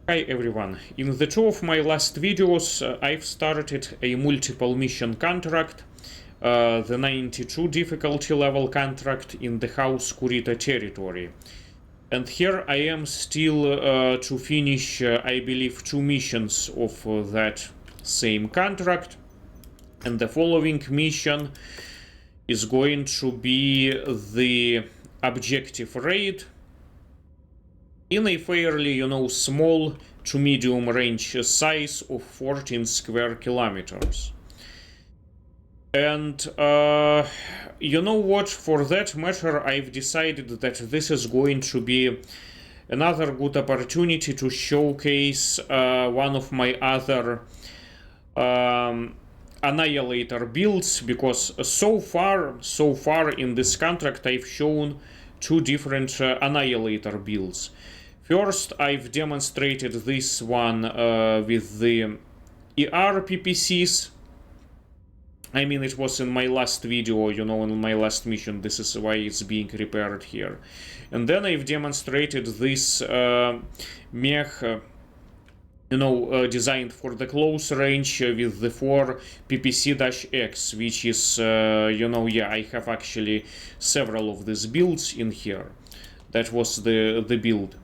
Hi everyone, in the two of my last videos I've started a multiple mission contract, the 92 difficulty level contract in the House Kurita territory. And here I am still to finish, I believe, 2 missions of that same contract. And the following mission is going to be the objective raid in a fairly, small to medium range size of 14 square kilometers. And you know what, for that matter, I've decided that this is going to be another good opportunity to showcase one of my other Annihilator builds, because so far in this contract I've shown 2 different Annihilator builds. First, I've demonstrated this one with the er-ppcs. I mean, it was in my last video, in my last mission. This is why it's being repaired here. And then I've demonstrated this mech, designed for the close range with the 4 ppc-x, which is, I have actually several of these builds in here. That was the build.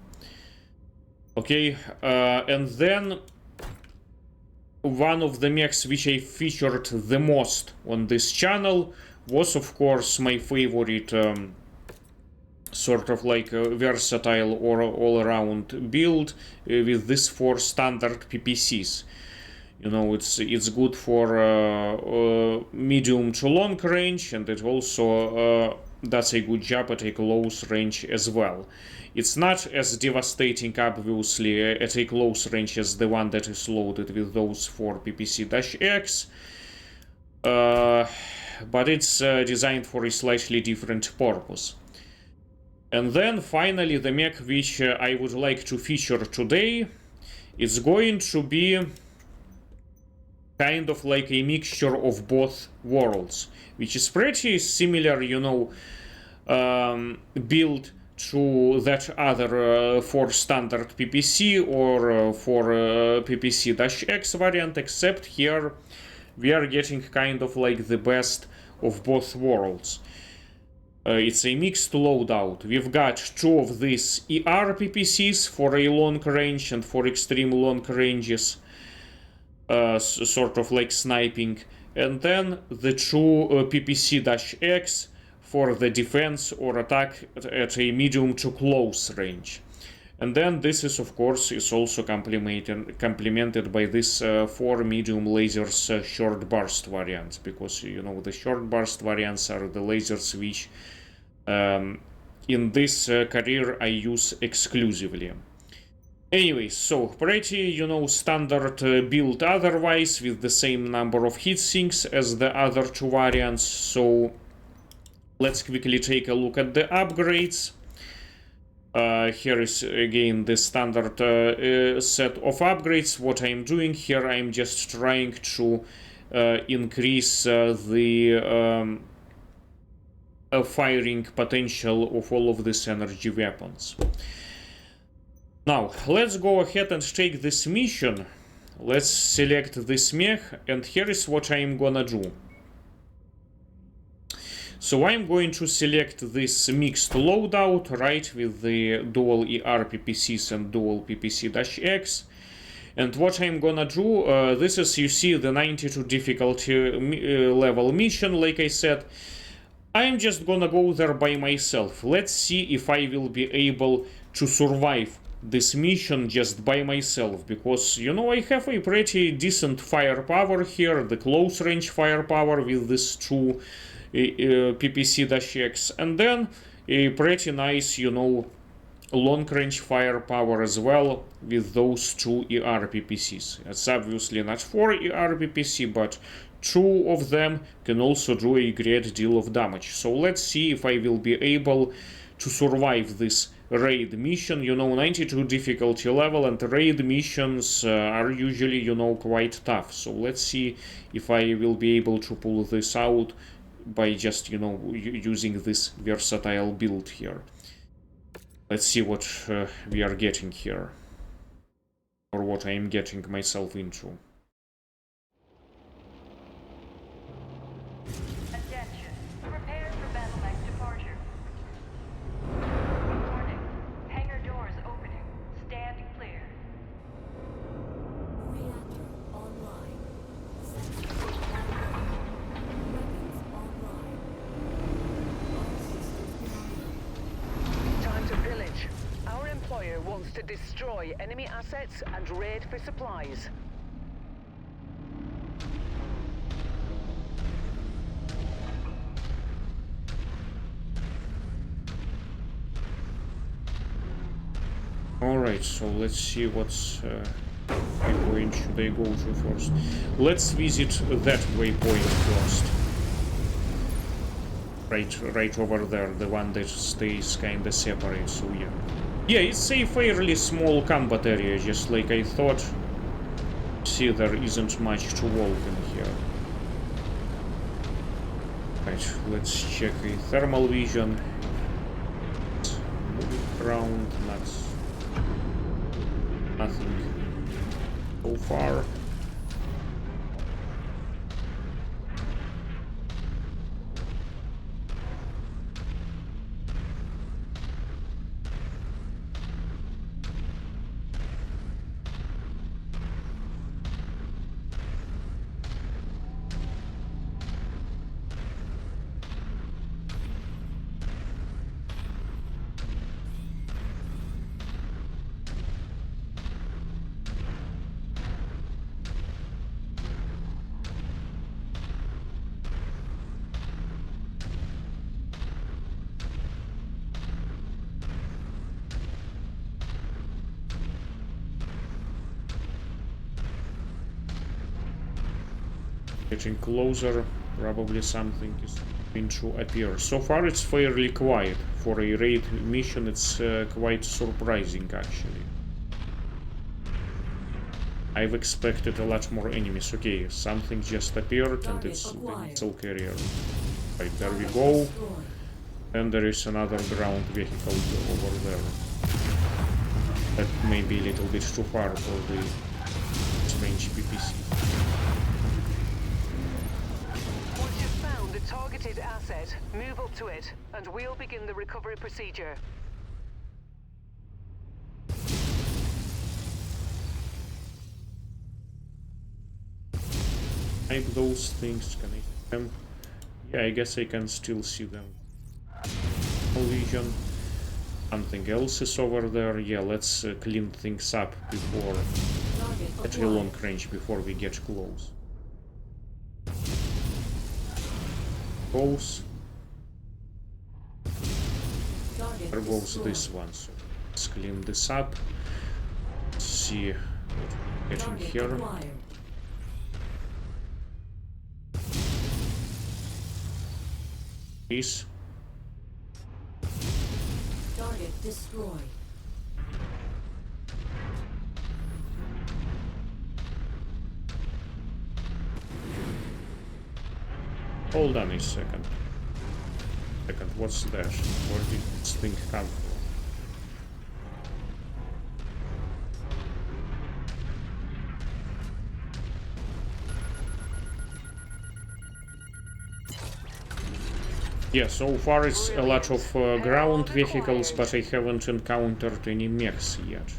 Okay, and then one of the mechs which I featured the most on this channel was, of course, my favorite sort of like a versatile or all-around build with this 4 standard ppcs. It's good for medium to long range, and it also does a good job at a close range as well. It's not as devastating, obviously, at a close range as the one that is loaded with those 4 ppc-x, but it's designed for a slightly different purpose. And then finally, the mech which I would like to feature today is going to be kind of like a mixture of both worlds, which is pretty similar, build to that other 4 standard ppc or 4 ppc-x variant, except here we are getting kind of like the best of both worlds. It's a mixed loadout. We've got 2 of these er-ppcs for a long range and for extreme long ranges, sort of like sniping, and then the 2 ppc-x for the defense or attack at a medium to close range. And then this is, of course, is also complemented by this 4 medium lasers short burst variants, because the short burst variants are the lasers which in this career I use exclusively. Anyway, so pretty, standard build otherwise, with the same number of heatsinks as the other 2 variants. So let's quickly take a look at the upgrades. Here is again the standard set of upgrades. What I'm doing here, I'm just trying to increase the firing potential of all of these energy weapons. Now, let's go ahead and take this mission. Let's select this mech, and here is what I'm gonna do. So I'm going to select this mixed loadout, right, with the dual er-ppcs and dual ppc-x. And what I'm gonna do, this is, you see, the 92 difficulty level mission, like I said. I'm just gonna go there by myself. Let's see if I will be able to survive this mission just by myself, because, I have a pretty decent firepower here, the close range firepower with this 2 ppc-x, and then a pretty nice, long range firepower as well with those 2 er-ppcs. It's obviously not 4 er-ppc, but 2 of them can also do a great deal of damage. So let's see if I will be able to survive this raid mission. 92 difficulty level, and raid missions are usually, quite tough. So let's see if I will be able to pull this out by just, using this versatile build here. Let's see what we are getting here. or what I am getting myself into. Attention. Prepare for battle mech departure. Warning. Hangar doors opening. Stand clear. Reactor online. Sensors online. Weapons online. All systems online. Time to pillage. Our employer wants to destroy enemy assets and raid for supplies. Alright, so let's see what's waypoint should I go to first. Let's visit that waypoint first. Right over there, the one that stays kinda separate, so yeah. Yeah, it's a fairly small combat area, just like I thought. See, there isn't much to walk in here. Right, let's check a thermal vision. Moving around, nothing so far. Getting closer, probably something is going to appear. So far it's fairly quiet. For a raid mission it's quite surprising actually. I've expected a lot more enemies. Okay, something just appeared and it's the missile carrier. Right, there we go. And there is another ground vehicle over there. That may be a little bit too far for the strange PPC. Once you've found the targeted asset, move up to it, and we'll begin the recovery procedure. Type those things, can I hit them? Yeah, I guess I can still see them. Vision. Something else is over there. Yeah, let's clean things up before at a long range before we get close. Goes. There goes this one. So let's clean this up. Let's see what we're getting here. Peace. Target destroyed. Hold on a second. What's that? Where did this thing come from? Yeah, so far it's a lot of ground vehicles, but I haven't encountered any mechs yet.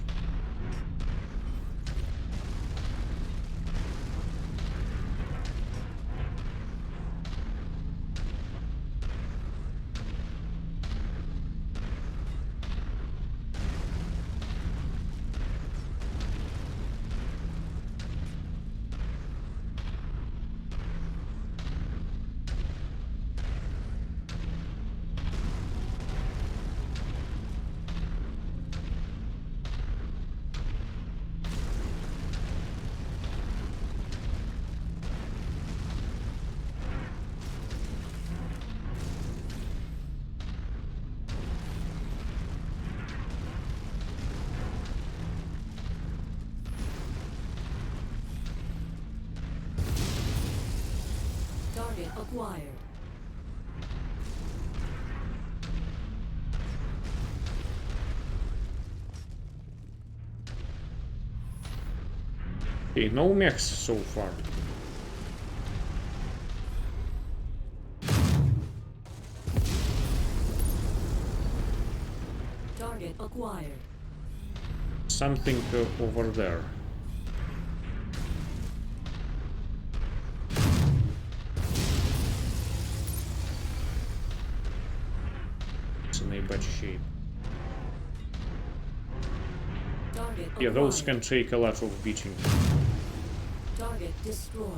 Target acquired. Okay, no mechs so far. Target acquired. Something over there. It's in a bad shape. Target Yeah, those acquired. can take a lot of beating. Target destroyed.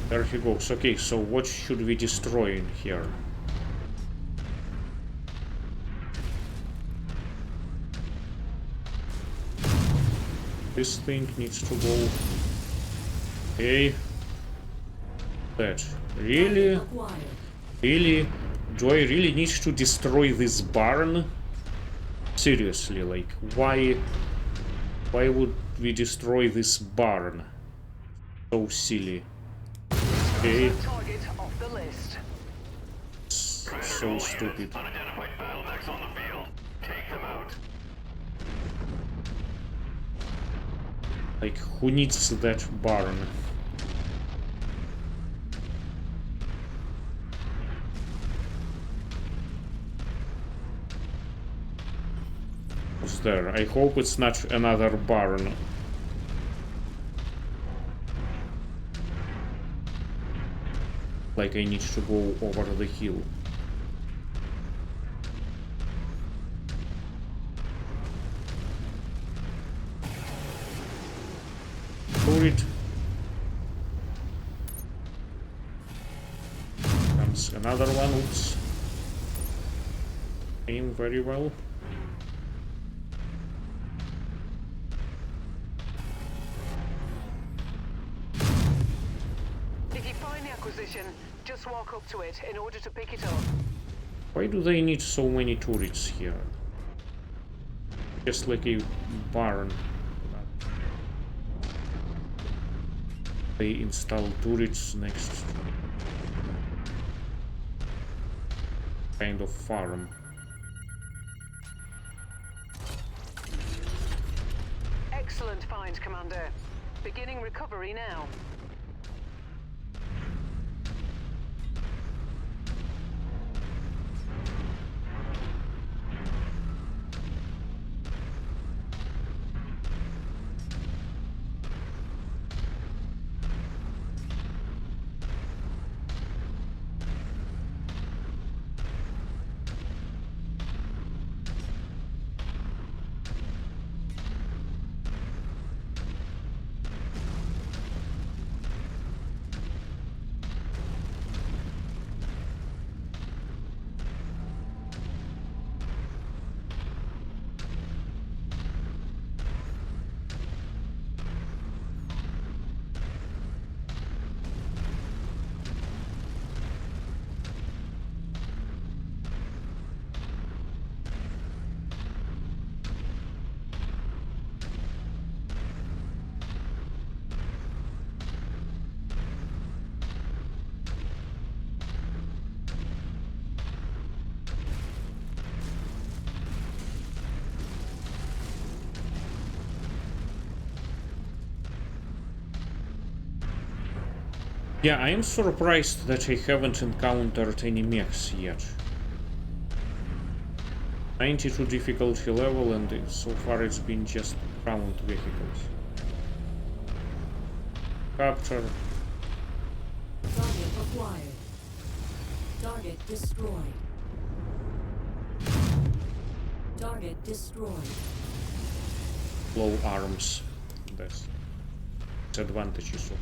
There he goes. Okay, so what should we destroy in here? This thing needs to go. Okay. That. Really? Target acquired. Really? Do I really need to destroy this barn? Seriously, like, why would we destroy this barn? So silly. Okay. Target off the list. So stupid. Unidentified battle mechs on the field. Take them out. Like, who needs that barn? Who's there? I hope it's not another barn. Like, I need to go over the hill. Turret. Comes another one. Oops. Aim very well. If you find the acquisition, just walk up to it in order to pick it up. Why do they need so many turrets here? Just like a barn. They install turrets next kind of farm. Excellent find, Commander. Beginning recovery now. Yeah, I am surprised that I haven't encountered any mechs yet. 92 difficulty level, and so far it's been just ground vehicles. Capture. Target acquired. Target destroyed. Target destroyed. Low arms. That's advantages of.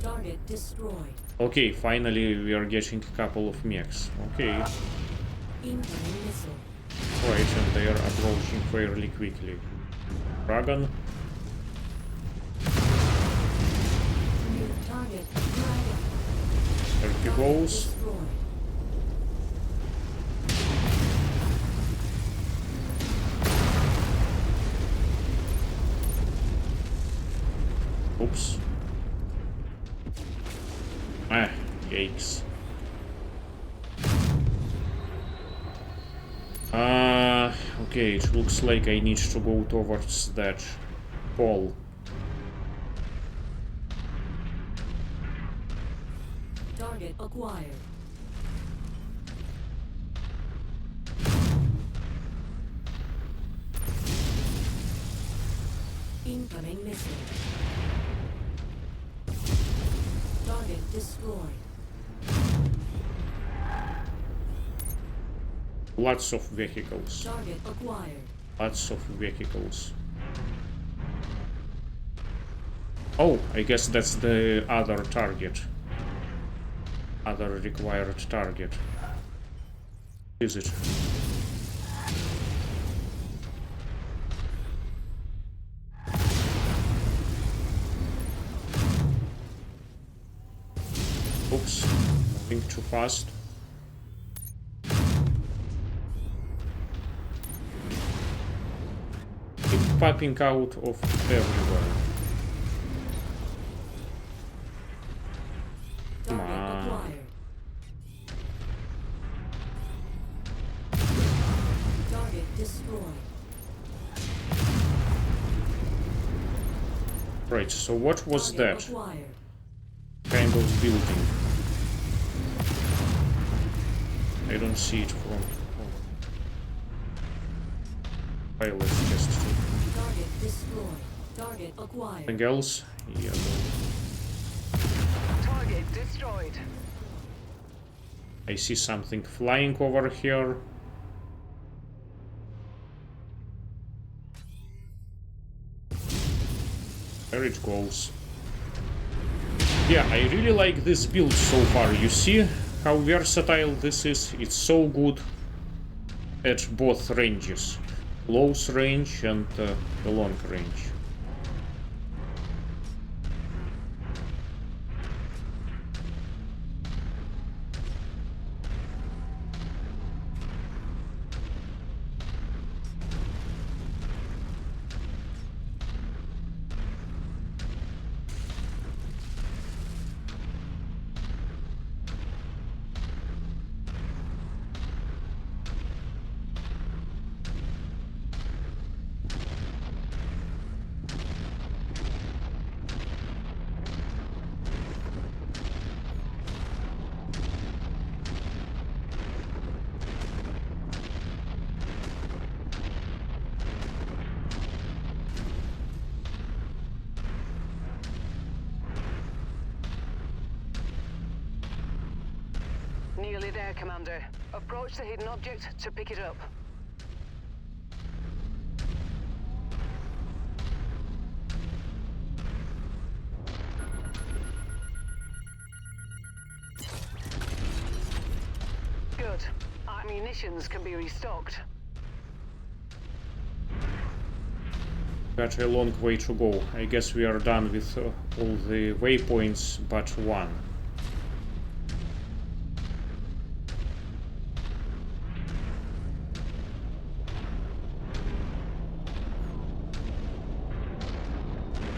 Target destroyed. Okay, finally we are getting a couple of mechs. Okay. Incoming missile. Right, and they are approaching fairly quickly. Dragon. New target. Dragon. There he goes. Destroyed. Oops. Ah, yikes. Okay, it looks like I need to go towards that pole. Target acquired. Incoming missile. Target destroyed. Lots of vehicles. Target acquired. Lots of vehicles. Oh, I guess that's the other target. Other required target. Is it? Oops, moving too fast. Keep popping out of everywhere. Come Target on. acquired. Target destroyed. Right, so what was Target that acquired. kind of building? I don't see it from... Okay, let's just... Target destroyed. Target acquired. Anything else? Yeah, Target destroyed. I see something flying over here. There it goes. Yeah, I really like this build so far. You see how versatile this is? It's so good at both ranges. Close range and the long range. Nearly there, Commander. Approach the hidden object to pick it up. Good. Our munitions can be restocked. Got a long way to go. I guess we are done with all the waypoints but one.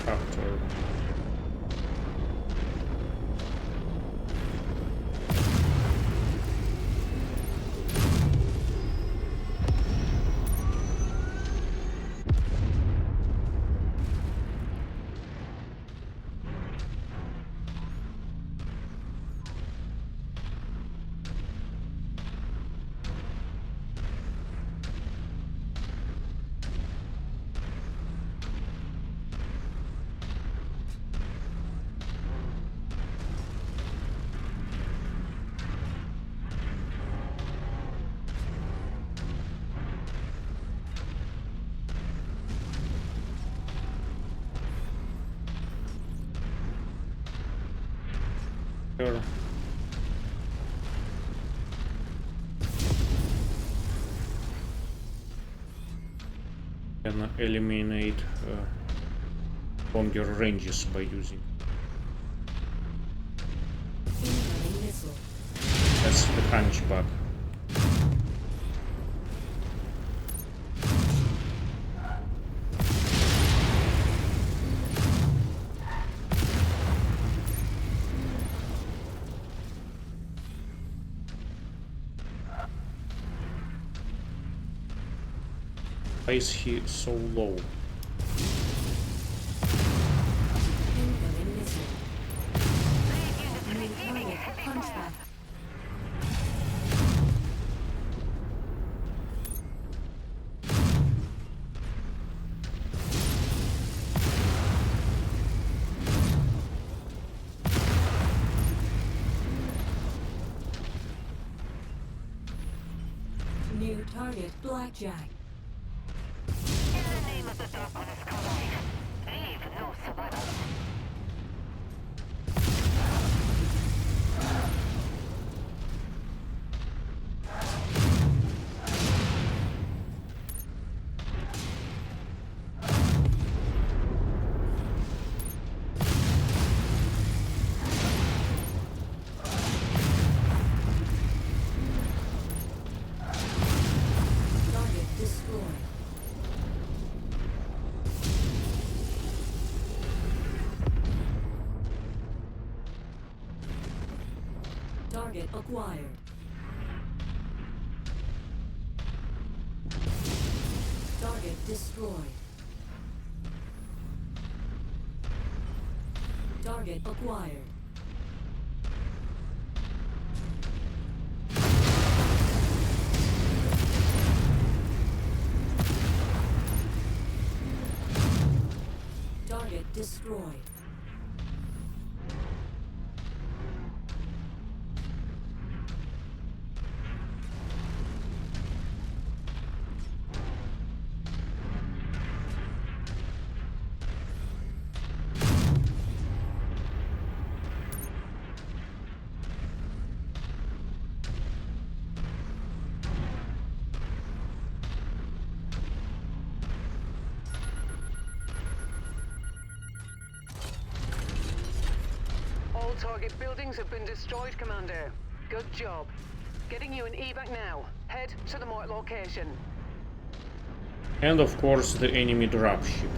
After. Sure. Can eliminate longer ranges by using. Incoming missile. That's the hunchback. Why is he so low? Incoming missile. New target. Punchback. New target. Blackjack. In the name of the darkness collide. Leave no survivors. Target destroyed. Target acquired. Target destroyed. Target acquired. Target destroyed. All target buildings have been destroyed, Commander. Good job. Getting you an evac now. Head to the marked location. And of course the enemy dropship.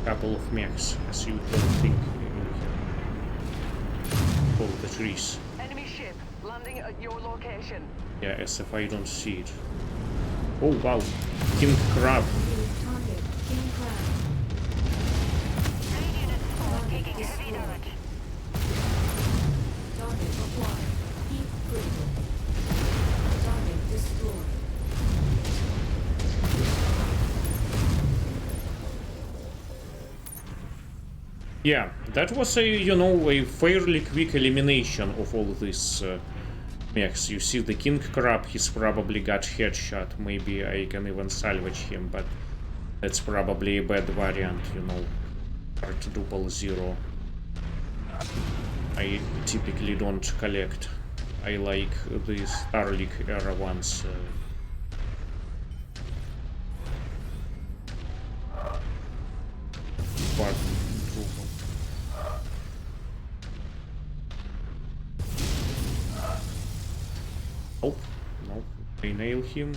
Couple of mechs, as you don't think in here. Oh, the trees. Enemy ship landing at your location. Yeah, as if I don't see it. Oh wow, King Crab. New target. King Crab. Trade unit 4 Target taking heavy destroyed. damage. Target acquired. Heat critical. Target destroyed. Yeah, that was a, you know, a fairly quick elimination of all these mechs. You see the King Crab, he's probably got headshot. Maybe I can even salvage him, but that's probably a bad variant, you know. Part 000. I typically don't collect. I like the Starlink era ones. Part Drupal. Oh, no, they nail him.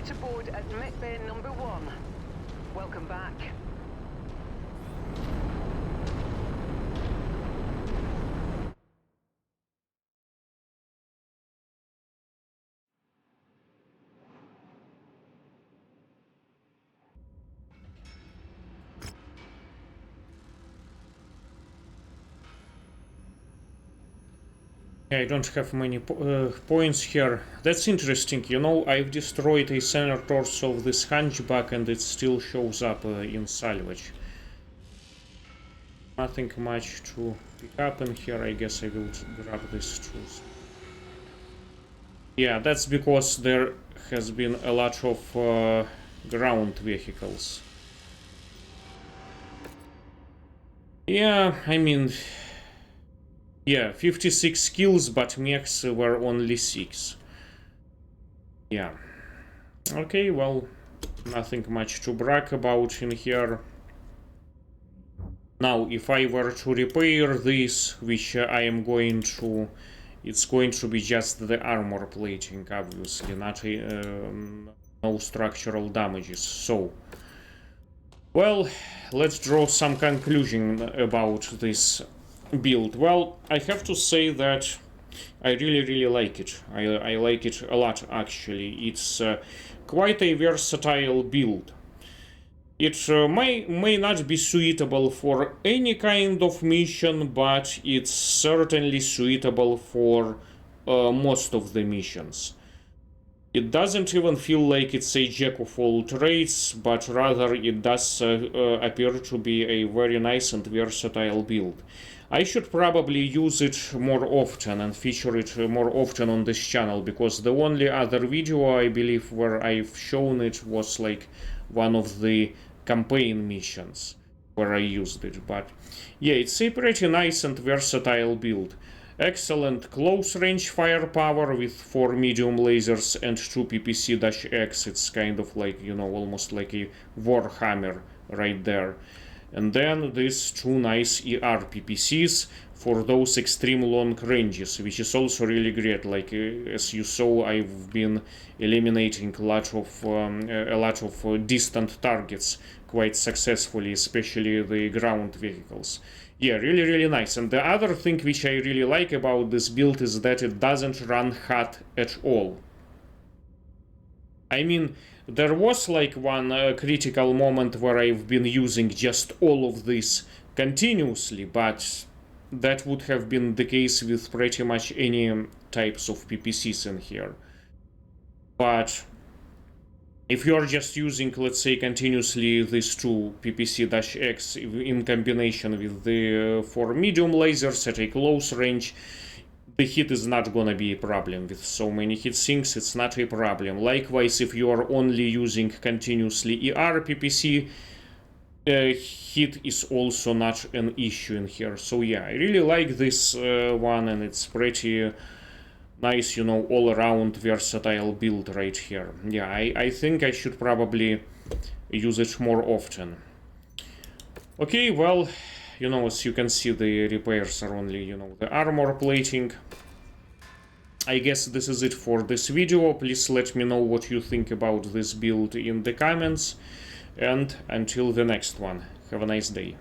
To board at Mech Bay number 1. Welcome back. I don't have many points here. That's interesting, you know, I've destroyed a center torso of this hunchback and it still shows up in Salvage. Nothing much to pick up in here, I guess I will grab this too. Yeah, that's because there has been a lot of ground vehicles. Yeah, I mean... Yeah, 56 kills, but mechs were only 6. Yeah. Okay, well, nothing much to brag about in here. Now, if I were to repair this, which I am going to... It's going to be just the armor plating, obviously, not no structural damages. So, well, let's draw some conclusion about this build. Well, I have to say that I really like it. I like it a lot, actually. It's quite a versatile build. It may not be suitable for any kind of mission, but it's certainly suitable for most of the missions. It doesn't even feel like it's a jack of all trades, but rather it does appear to be a very nice and versatile build. I should probably use it more often and feature it more often on this channel, because the only other video, I believe, where I've shown it was like one of the campaign missions where I used it. But yeah, it's a pretty nice and versatile build. Excellent close range firepower with 4 medium lasers and 2 ppc-x. It's kind of like, you know, almost like a Warhammer right there. And then these 2 nice er-ppcs for those extreme long ranges, which is also really great. Like as you saw, I've been eliminating a lot of distant targets quite successfully, especially the ground vehicles. Yeah, really nice. And the other thing which I really like about this build is that it doesn't run hot at all. I mean, there was like one critical moment where I've been using just all of this continuously, but that would have been the case with pretty much any types of PPCs in here. But if you're just using, let's say, continuously these 2 ppc-x in combination with the 4 medium lasers at a close range, the hit is not gonna be a problem. With so many hit sinks, it's not a problem. Likewise, if you are only using continuously er-ppc, hit is also not an issue in here. So yeah, I really like this one, and it's pretty nice, you know, all-around versatile build right here. Yeah, I think I should probably use it more often. Okay, well, you know, as you can see, the repairs are only, you know, the armor plating. I guess this is it for this video. Please let me know what you think about this build in the comments. And until the next one, have a nice day.